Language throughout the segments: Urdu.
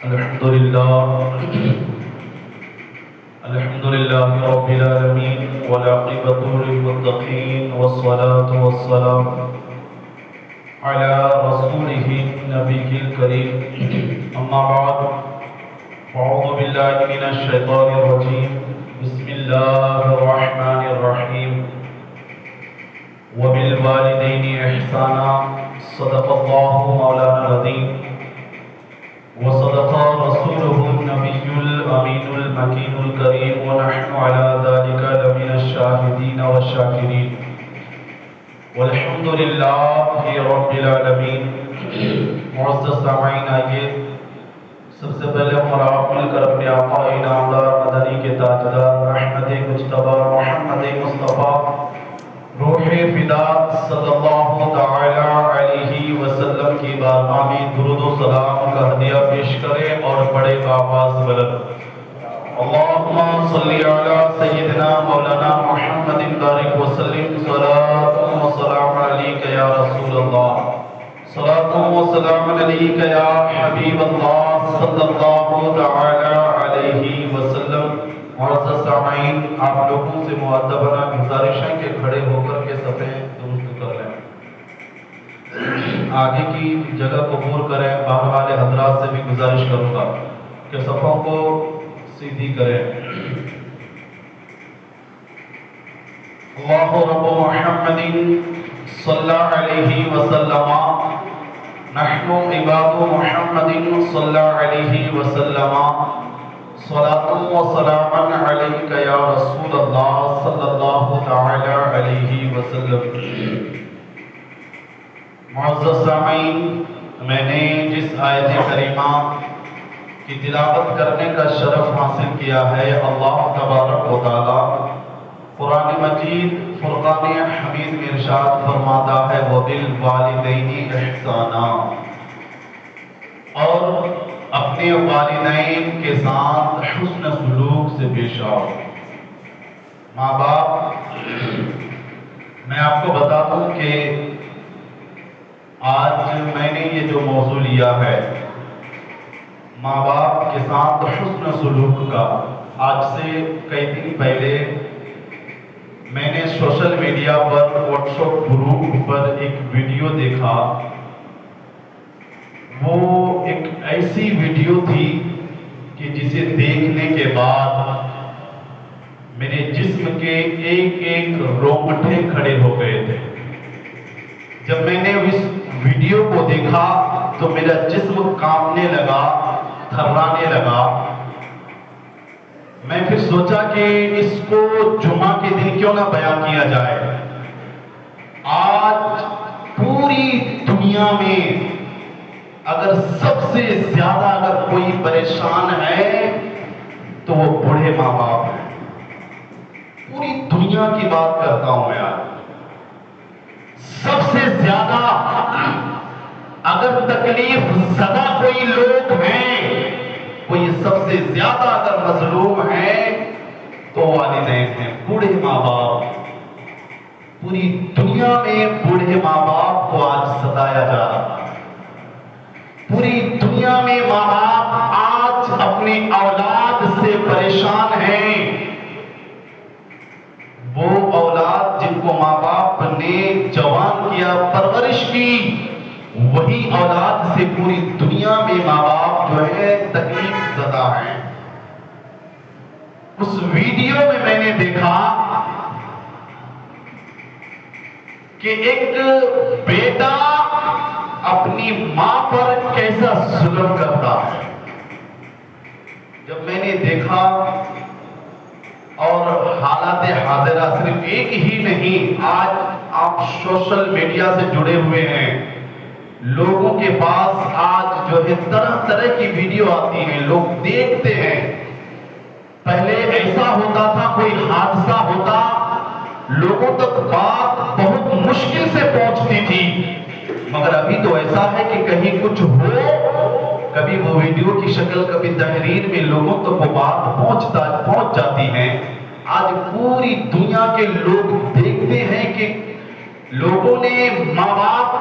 الحمد لله الحمد لله رب العالمين والعاقبة للمتقين والصلاة والسلام على رسوله النبي الكريم أما بعد فأعوذ بالله من الشيطان الرجيم بسم الله الرحمن الرحيم وبالوالدين إحسانا صدق الله مولانا العظيم وصدق رسوله النبي الأمين المكين الكريم ونحن على ذلك لمن الشاهدين والشاكرين والحمد لله رب العالمين. معزز سامعین، آئیے سب سے پہلے ہم آپ مل کر اپنے آقا انعامدار مدنی کے تاجدار احمد مجتبی محمد مصطفیٰ روح فدا صلی اللہ تعالی علیہ وسلم کی بارگاہ میں درود و سلام کا ہدیہ پیش کریں اور بڑے آواز بلند اللہم صلی علی سیدنا مولانا محمد بارک وسلم صلاۃ و سلام علیک یا رسول اللہ، صلاۃ و سلام علیک یا حبیب اللہ صلی اللہ تعالی علیہ وسلم. معزز سامعین، آپ لوگوں سے مؤدبانہ گزارش ہے کہ کھڑے ہو کر کے صفیں درست کر لیں، آگے کی جگہ کو پور کریں. باہر والے حضرات سے بھی گزارش کروں گا کہ صفوں کو سیدھی کریں. اللہ رب محمد صلی علیہ وسلم نحن عباد محمد صلی علیہ وسلم صلاۃ و سلام علیک یا رسول اللہ صلی اللہ تعالی علیہ وسلم. معزز سامعین، میں نے جس آیت کریمہ کی تلاوت کرنے کا شرف حاصل کیا ہے، اللہ تبارک و تعالی قرآن مجید فرقان حمید میں ارشاد فرماتا ہے وَبِالْوَالِدَيْنِ إِحْسَانًا، اور اپنے والدین کے ساتھ حسن سلوک سے پیش آؤ. ماں باپ، میں آپ کو بتا دوں کہ آج میں نے یہ جو موضوع لیا ہے ماں باپ کے ساتھ حسن سلوک کا، آج سے کئی دن پہلے میں نے سوشل میڈیا پر واٹس ایپ گروپ پر ایک ویڈیو دیکھا. وہ ایک ایسی ویڈیو تھی کہ جسے دیکھنے کے بعد میرے جسم کے ایک ایک رونگٹے کھڑے ہو گئے تھے. جب میں نے اس ویڈیو کو دیکھا تو میرا جسم کانپنے لگا، تھرانے لگا. میں پھر سوچا کہ اس کو جمعہ کے دن کیوں نہ بیان کیا جائے. آج پوری دنیا میں اگر سب سے زیادہ اگر کوئی پریشان ہے تو وہ بوڑھے ماں باپ ہیں. پوری دنیا کی بات کرتا ہوں میں آج. سب سے زیادہ اگر تکلیف زدہ کوئی لوگ ہیں، کوئی سب سے زیادہ اگر مظلوم ہیں تو والدین ہیں، بوڑھے ماں باپ. پوری دنیا میں بوڑھے ماں باپ کو آج ستایا جا رہا ہے. پوری دنیا میں ماں باپ آج اپنے اولاد سے پریشان ہیں. وہ اولاد جن کو ماں باپ نے جوان کیا، پرورش کی، وہی اولاد سے پوری دنیا میں ماں باپ جو ہے تکلیف زدہ ہیں. اس ویڈیو میں نے دیکھا کہ ایک بیٹا اپنی ماں پر کیسا ظلم کرتا ہے. جب میں نے دیکھا، اور حالات حاضرہ صرف ایک ہی نہیں، آج آپ سوشل میڈیا سے جڑے ہوئے ہیں، لوگوں کے پاس آج جو ہے طرح طرح کی ویڈیو آتی ہیں، لوگ دیکھتے ہیں. پہلے ایسا ہوتا تھا، کوئی حادثہ ہوتا لوگوں تک بات بہت مشکل سے پہنچتی تھی، مگر ابھی تو ایسا ہے کہ کہیں کچھ ہو، کبھی وہ ویڈیو کی شکل، کبھی تحریر میں لوگوں تک وہ بات پہنچ جاتی ہے. آج پوری دنیا کے لوگ دیکھتے ہیں کہ لوگوں نے ماں باپ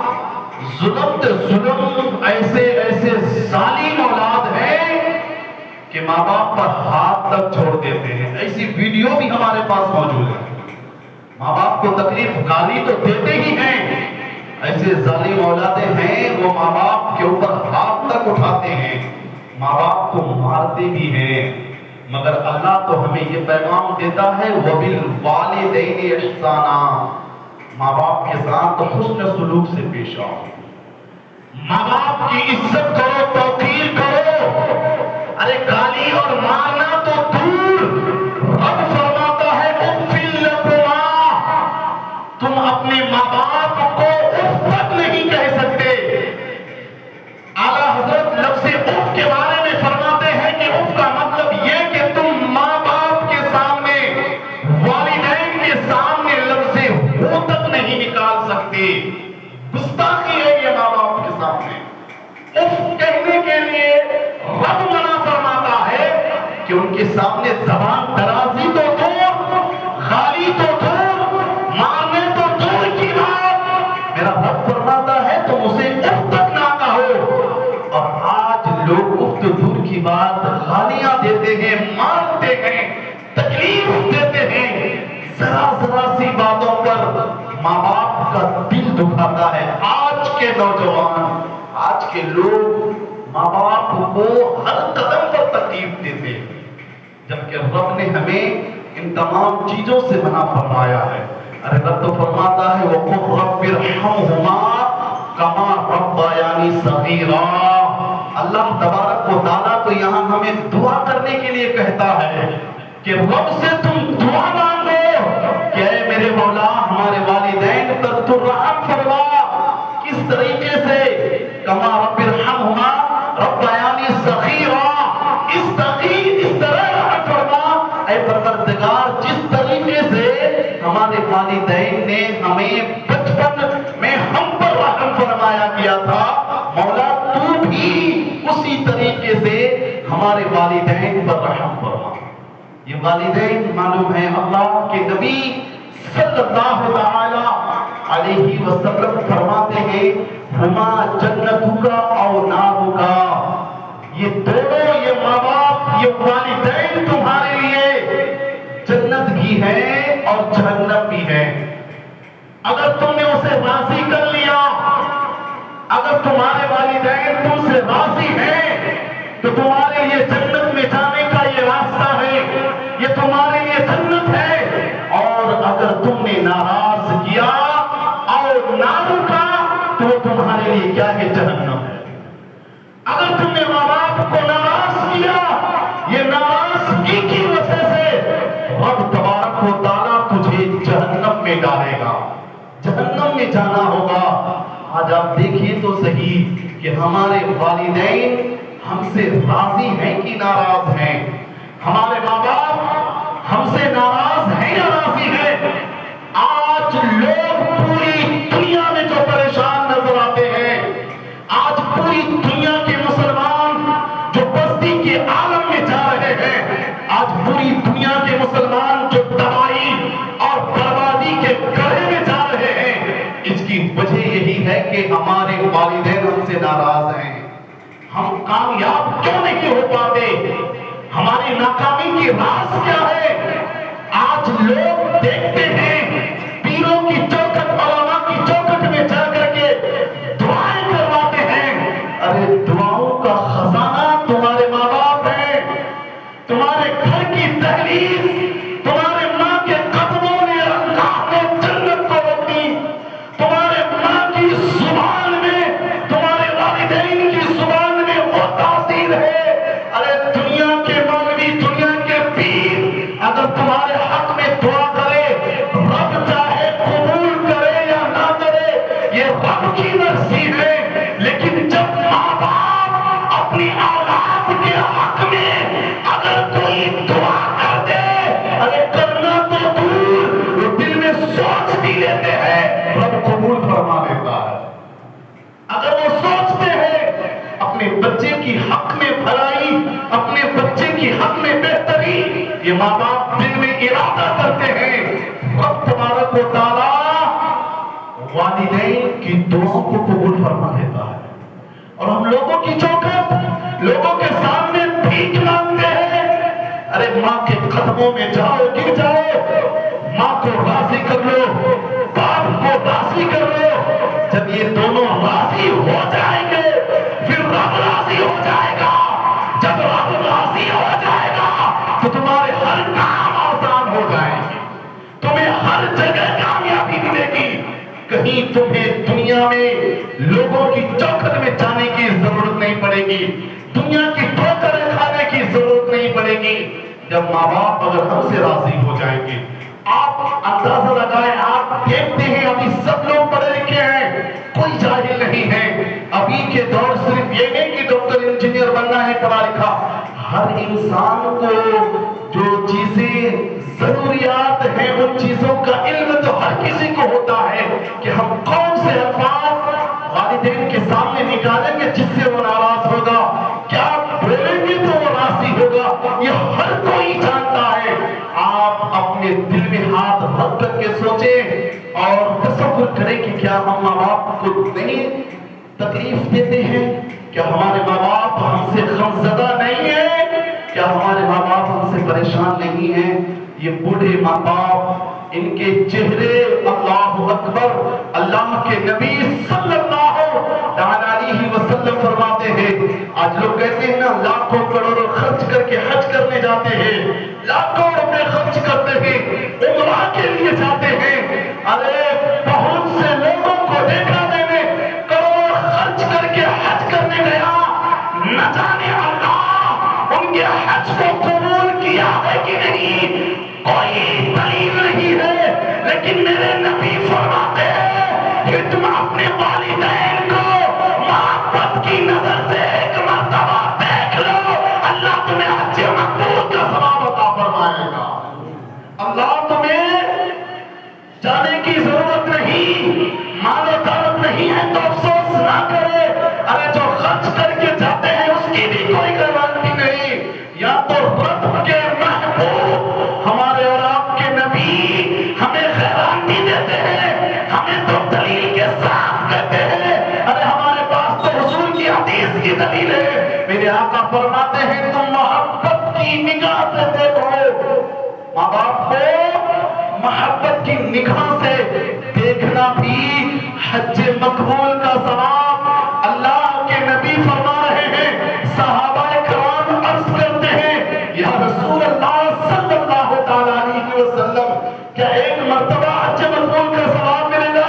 ظلم ایسے ظالم اولاد ہیں کہ ماں باپ پر ہاتھ تک چھوڑ دیتے ہیں. ایسی ویڈیو بھی ہمارے پاس موجود ہے. ماں باپ کو تکلیف گالی تو دیتے ہی ہیں، ایسے ظالم اولادیں ہیں وہ ماں باپ کے اوپر ہاتھ تک اٹھاتے ہیں، ماں باپ کو مارتے بھی ہیں. مگر اللہ تو ہمیں یہ پیغام دیتا ہے وَبِالْوَالِدَيْنِ إِحْسَانًا، ماں باپ کے ساتھ حسن سلوک سے پیش آؤ، ماں باپ کی عزت کرو، توقیر کرو. ارے گالی اور مارنا تو دور، رب فرماتا ہے اُفٍّ لَكُمَا، تم اپنے ماں باپ کو اف تک نہیں کہہ سکتے. اعلیٰ حضرت لفظ اف کے بارے میں فرماتے ہیں کہ اف کا مطلب یہ کہ تم ماں باپ کے سامنے، والدین کے سامنے لفظ ہو تک نہیں نکال سکتے. گستاخی ہے یہ ماں باپ کے سامنے. اف کہنے کے لیے رب منع فرماتا ہے کہ ان کے سامنے زبان درازی تو دور، گالی تو دور، مارنے تو دور کی بات، میرا رب فرماتا ہے تم اسے اف تک نہ کہو. اور آج لوگ اف تو دور کی بات گالیاں دیتے ہیں، مارتے ہیں، تکلیف دیتے ہیں. ذرا ذرا سی باتوں پر ماں باپ کا دل دکھاتا ہے. آج کے نوجوان، آج کے لوگ ماں باپ کو ہر قدم پر تکلیف دیتے ہیں، جبکہ رب نے ہمیں ان تمام چیزوں سے منع فرمایا ہے. ارے رب تو فرماتا ہے وَقُلْ رَبِّ ارْحَمْهُمَا كَمَا رَبَّيَانِي صَغِيرًا. اللہ تبارک و تعالیٰ تو یہاں ہمیں دعا کرنے کے لیے کہتا ہے کہ رب سے تم دعا مانگو کہ اے میرے مولا ہمارے والدین پر تو رحم فرما. کس طریقے سے؟ کما رب ارحمہما ربیانی صغیرا، اس طرح رحم فرما اے پروردگار جس طریقے سے ہمارے والدین نے ہمیں بچپن میں ہم پر رحم فرمایا کیا تھا، مولا تو بھی اسی طریقے سے ہمارے والدین پر رحم فرما. یہ والدین معلوم ہے اللہ کے نبی صلی اللہ تعالی علیہ وسلم فرماتے ہیں ہما جنتک او نارک، یہ دونوں، یہ ماں باپ، یہ والدین تمہارے لیے جنت بھی ہے اور جہنم بھی ہے. اگر تم نے اسے راضی کر لیا، اگر تمہارے والدین تم سے راضی ہیں تو تمہارے لیے جنت میں جانے کا یہ راستہ ہے، یہ تمہارے لیے جنت ہے. اور اگر تم نے ناراض کیا اور نہ رکا تو تمہارے لیے کیا ہے؟ جہنم ہے. اگر تم نے ماں باپ کو ناراض کیا، یہ ناراضگی کی وجہ سے رب تبارک و تعالیٰ تجھے جہنم میں ڈالے گا، جہنم میں جانا ہوگا. آج آپ دیکھیں تو صحیح کہ ہمارے والدین ہم سے راضی ہیں کہ ناراض ہیں؟ ہمارے ماں باپ ہم سے ناراض ہیں یا راضی ہیں؟ آج لوگ پوری دنیا میں جو پریشان نظر آتے ہیں، آج پوری دنیا کے مسلمان جو بستی کے عالم میں جا رہے ہیں، آج پوری دنیا کے مسلمان جو تباہی اور بربادی کے گڑھے میں جا رہے ہیں، اس کی وجہ یہی ہے کہ ہمارے والدین ہم سے ناراض ہیں. ہم کامیاب کیوں نہیں ہو پاتے؟ ہماری ناکامی کی راز کیا ہے؟ آج لوگ دیکھتے ہیں پیروں کی چوکھٹ، علماء کی چوکھٹ میں جا کر کے دعائیں کرواتے ہیں. ارے دعاؤں کا خزانہ تمہارے ماں باپ ہیں. تمہارے گھر کی دہلیز تمہارے ماں کے قدموں نے اللہ نے جنت کو رکھی. تمہارے ماں کی زبان میں، تمہارے والدین کی زبان میں وہ تاثیر ہے. ارے دنیا کے مولوی، دنیا کے پیر اگر تمہارے حق میں دعا کرے، رب چاہے قبول کرے یا نہ کرے، یہ رب کی مرضی ہے. لیکن جب ماں باپ اپنی اولاد کے حق میں اگر کوئی دعا کر دے، ارے کرنا تو دور، وہ دل میں سوچ بھی لیتے ہیں، رب قبول فرما لیتا ہے. اگر وہ سوچتے ہیں اپنے بچے کی حق میں بھلائی، اپنے بچے کی حق میں بہتری، یہ ماں باپ دل میں ارادہ کرتے ہیں، رب تبارک و تعالیٰ والدین کی دعاؤں کو قبول فرما لیتا ہے. اور ہم لوگوں کی چوکھٹ، لوگوں کے سامنے بھیک مانگتے ماں کے قدموں میں جاؤ، گر جاؤ، ماں کو راضی کر لو، باپ کو راضی کر لو۔ جب یہ دونوں راضی ہو جائیں گے پھر رب راضی ہو جائے گا۔ جب رب راضی ہو جائے گا تو تمہارے ہر کام آسان ہو جائیں گے، تمہیں ہر جگہ کامیابی ملے گی۔ کہیں تمہیں دنیا میں لوگوں کی چوکھٹ میں جانے کی ضرورت نہیں پڑے گی، دنیا کی ٹھوکریں کھانے کی ضرورت نہیں پڑے گی۔ جب ماں باپ اگر ہم سے راضی ہو جائیں گے، آپ اندازہ لگائیں، آپ دیکھتے ہیں ابھی سب لوگ پڑھے لکھے ہیں، کوئی جاہل نہیں ہے۔ ابھی کے دور صرف یہ نہیں کہ ڈاکٹر انجینئر بننا ہے پڑھا لکھا، ہر انسان کو جو چیزیں ضروریات ہیں ان چیزوں کا علم تو ہر کسی کو ہوتا ہے کہ ہم کون سے الفاظ والدین کے سامنے نکالیں گے جس سے وہ ناراض ہوگا، کیا بولیں گے تو وہ راضی ہوگا، یہ ہر کوئی جانتا ہے۔ آپ اپنے دل میں ہاتھ رکھ کر کے سوچیں اور تصور کریں کہ کیا ہم ماں باپ کو نہیں تکلیف دیتے ہیں؟ کیا ہمارے ماں باپ ہم سے غمزدہ نہیں ہیں؟ کیا ہمارے ماں باپ ہم سے پریشان نہیں ہیں؟ یہ بوڑھے ماں باپ، ان کے چہرے اللہ اکبر، اللہ کے نبی صلی اللہ علیہ وسلم فرماتے ہیں، آج لوگ کہتے ہیں نا لاکھوں کروڑوں خرچ کر کے حج کرنے جاتے ہیں، لاکھوں روپے خرچ کرتے ہیں، عمرہ کے لیے جاتے ہیں۔ ارے بہت سے لوگوں کو دیکھا میں نے کروڑ خرچ کر کے حج کرنے گیا، نہ جانے اللہ ان کے حج کو قبول کیا ہے کہ نہیں، کوئی دلیل نہیں ہے۔ لیکن میرے نبی فرماتے ہیں کہ تم اپنے والدین کو محبت کی نظر سے ایک مرتبہ دیکھ لو، اللہ تمہیں حج مقبول کا ثواب عطا فرمائے گا۔ اللہ تمہیں جانے کی ضرورت نہیں، مال و دولت نہیں ہے تو افسوس نہ کرے۔ ارے جو خرچ کر کے جاتے ہیں اس کی بھی کوئی گارنٹی نہیں، یا تو رب کے محبوب ہمارے اور آپ کے نبی ہمیں گارنٹی دیتے ہیں، ہمیں تو دلیل کے ساتھ کہتے ہیں۔ ارے ہمارے پاس تو حضور کی حدیث کی دلیل ہے، میرے آقا فرماتے ہیں تم محبت کی نگاہ سے دیکھو، ماں باپ کو محبت کی نگاہ سے دیکھنا بھی حج مقبول کا ثواب۔ اللہ کے نبی فرما رہے ہیں، صحابہ کرام عرض کرتے ہیں یا رسول اللہ صلی اللہ علیہ وسلم کیا ایک مرتبہ حج مقبول کا ثواب ملے گا؟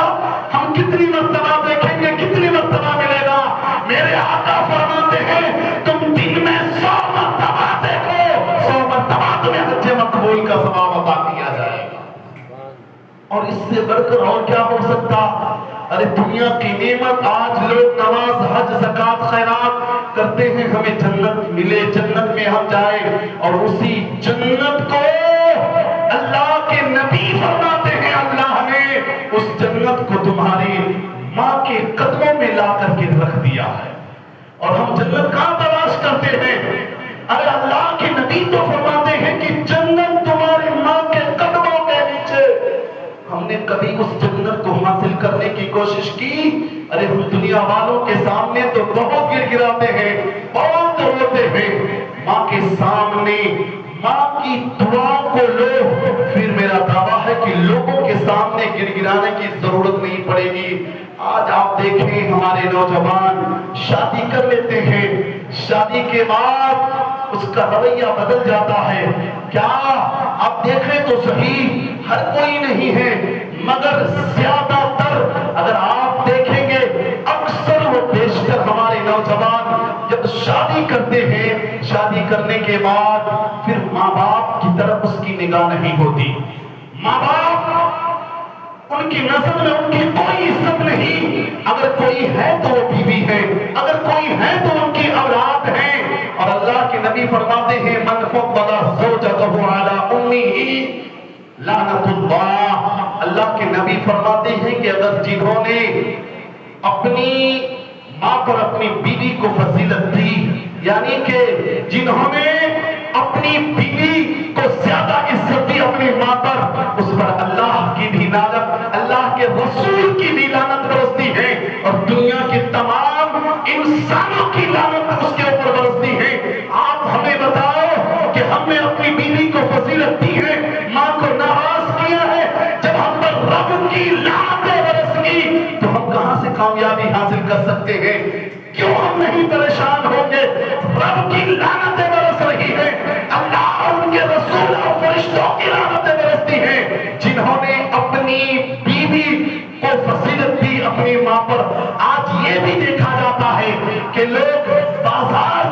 ہم کتنی مرتبہ دیکھیں گے، کتنی مرتبہ ملے گا؟ میرے آقا فرماتے ہیں تم دن میں 100 مرتبہ دیکھو، 100 مرتبہ تمہیں حج مقبول کا ثواب عطا کیا جائے گا۔ اور اس سے بڑھ کر اور کیا ہو سکتا؟ ارے دنیا کی نعمت، آج لوگ نماز، حج، زکوٰۃ، خیرات کرتے ہیں ہمیں جنت ملے، جنت میں ہم جائیں، اور اسی جنت کو اللہ کے نبی فرماتے ہیں اللہ نے اس جنت کو تمہاری ماں کے قدموں میں لا کر کے رکھ دیا ہے۔ اور ہم جنت کہاں تلاش کرتے ہیں؟ ارے اللہ کے نبی تو فرماتے ہیں کہ جنت تمہاری ماں کے قدموں کے نیچے۔ ہم نے کبھی اس جنت کو حاصل کرنے کی کوشش کی؟ ارے ہم دنیا والوں کے سامنے تو بہت گر گراتے ہیں، بہت روتے ہیں، ماں کے سامنے ماں کی دعاؤں کو لو، پھر میرا دعویٰ ہے کہ لوگوں کے سامنے گر گرانے کی ضرورت نہیں پڑے گی۔ آج آپ دیکھیں ہمارے نوجوان شادی کر لیتے ہیں، شادی کے بعد اس کا رویہ بدل جاتا ہے۔ کیا آپ دیکھیں تو صحیح، ہر کوئی نہیں ہے مگر زیادہ تر اگر آپ دیکھیں گے اکثر و بیشتر ہمارے نوجوان جب شادی کرتے ہیں، شادی کرنے کے بعد پھر ماں باپ کی طرف اس کی نگاہ نہیں ہوتی۔ ماں باپ ان کی نظر میں ان کی کوئی عزت نہیں، اگر کوئی ہے تو وہ بیوی ہے، اگر کوئی ہے تو ان کی اولاد ہے۔ اور اللہ کے نبی فرماتے ہیں من فضل زوجته علی امہ لعنت اللہ۔ اللہ کے نبی فرماتے ہیں کہ اگر جنہوں نے اپنی ماں پر اپنی بیوی کو فضیلت دی، یعنی کہ جنہوں نے اپنی بیوی کو زیادہ عزت دی اپنی ماں پر، اس پر اللہ کی بھی لعنت، اللہ کے رسول کی بھی لعنت برستی ہے، اور دنیا کے تمام انسانوں کی لعنت اس کے اوپر برستی ہے۔ آپ ہمیں بتاؤ کہ ہم نے اپنی بیوی کرتی ہیں ماں کو ناراض کیا ہے، جب ہم پر رب کی لعنتیں برس گی تو ہم کہاں سے کامیابی حاصل کر سکتے ہیں؟ کیوں ہم نہیں پریشان ہوں گے؟ رب کی لعنتیں برس رہی ہیں، اللہ اور ان کے رسول اور فرشتوں کی لعنتیں برستی ہیں جنہوں نے اپنی بیوی کو فضیلت دی اپنی ماں پر۔ آج یہ بھی دیکھا جاتا ہے کہ لوگ بازار